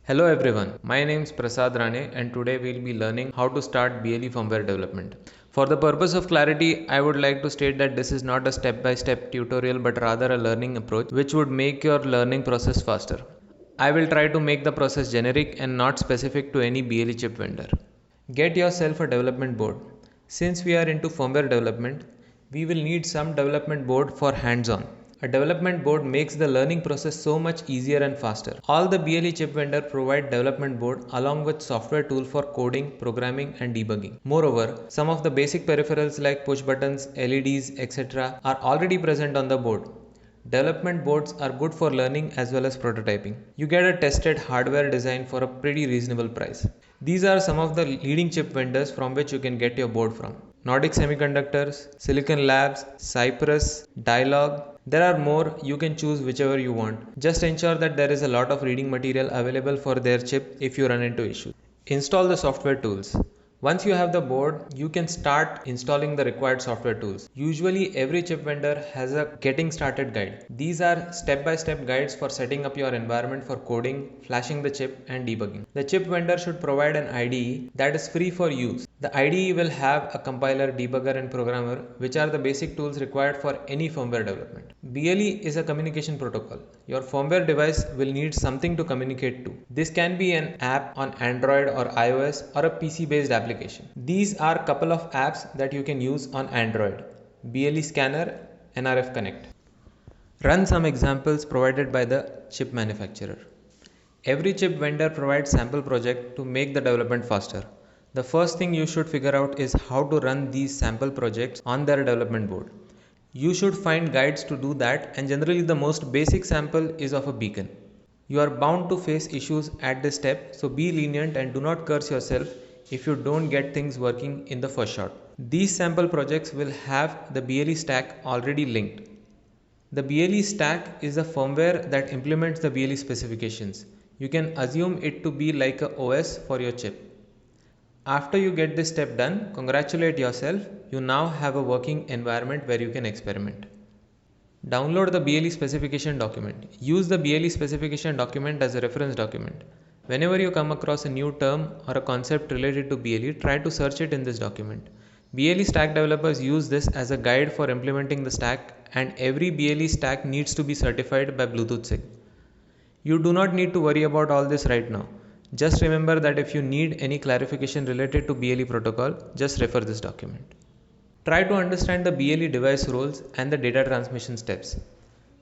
Hello everyone, my name is Prasad Rane and today we will be learning how to start BLE firmware development. For the purpose of clarity, I would like to state that this is not a step-by-step tutorial but rather a learning approach which would make your learning process faster. I will try to make the process generic and not specific to any BLE chip vendor. Get yourself a development board. Since we are into firmware development, we will need some development board for hands-on. A development board makes the learning process so much easier and faster. All the BLE chip vendor provide development board along with software tool for coding, programming and debugging. Moreover, some of the basic peripherals like push buttons, LEDs, etc. are already present on the board. Development boards are good for learning as well as prototyping. You get a tested hardware design for a pretty reasonable price. These are some of the leading chip vendors from which you can get your board from. Nordic Semiconductors, Silicon Labs, Cypress, Dialog. There are more, you can choose whichever you want. Just ensure that there is a lot of reading material available for their chip if you run into issues. Install the software tools. Once you have the board, you can start installing the required software tools. Usually every chip vendor has a getting started guide. These are step-by-step guides for setting up your environment for coding, flashing the chip and debugging. The chip vendor should provide an IDE that is free for use. The IDE will have a compiler, debugger and programmer, which are the basic tools required for any firmware development. BLE is a communication protocol. Your firmware device will need something to communicate to. This can be an app on Android or iOS or a PC-based application. These are a couple of apps that you can use on Android: BLE Scanner, NRF Connect. Run some examples provided by the chip manufacturer. Every chip vendor provides sample project to make the development faster. The first thing you should figure out is how to run these sample projects on their development board. You should find guides to do that, and generally the most basic sample is of a beacon. You are bound to face issues at this step, so be lenient and do not curse yourself if you don't get things working in the first shot. These sample projects will have the BLE stack already linked. The BLE stack is the firmware that implements the BLE specifications. You can assume it to be like a OS for your chip. After you get this step done, congratulate yourself, you now have a working environment where you can experiment. Download the BLE specification document. Use the BLE specification document as a reference document. Whenever you come across a new term or a concept related to BLE, try to search it in this document. BLE stack developers use this as a guide for implementing the stack, and every BLE stack needs to be certified by Bluetooth SIG. You do not need to worry about all this right now. Just remember that if you need any clarification related to BLE protocol, just refer this document. Try to understand the BLE device roles and the data transmission steps.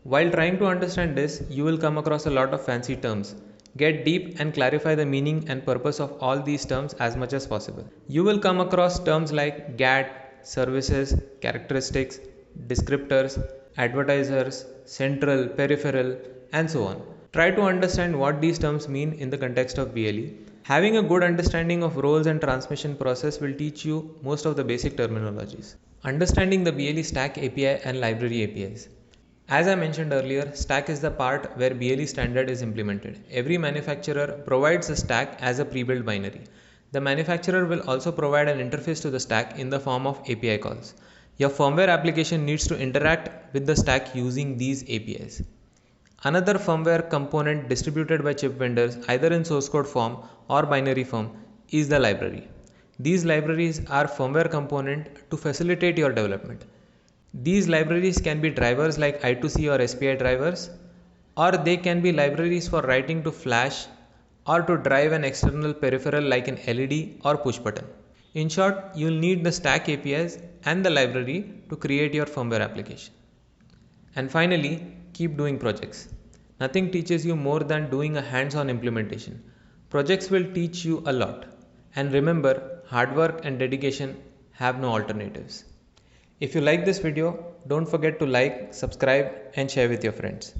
While trying to understand this, you will come across a lot of fancy terms. Get deep and clarify the meaning and purpose of all these terms as much as possible. You will come across terms like GAT, services, characteristics, descriptors, advertisers, central, peripheral, and so on. Try to understand what these terms mean in the context of BLE. Having a good understanding of roles and transmission process will teach you most of the basic terminologies. Understanding the BLE stack API and library APIs. As I mentioned earlier, stack is the part where BLE standard is implemented. Every manufacturer provides a stack as a pre-built binary. The manufacturer will also provide an interface to the stack in the form of API calls. Your firmware application needs to interact with the stack using these APIs. Another firmware component distributed by chip vendors either in source code form or binary form is the library. These libraries are firmware component to facilitate your development. These libraries can be drivers like I2C or SPI drivers, or they can be libraries for writing to flash or to drive an external peripheral like an LED or push button. In short, you will need the stack APIs and the library to create your firmware application. And finally, keep doing projects. Nothing teaches you more than doing a hands-on implementation. Projects will teach you a lot. And remember, hard work and dedication have no alternatives. If you like this video, don't forget to like, subscribe and share with your friends.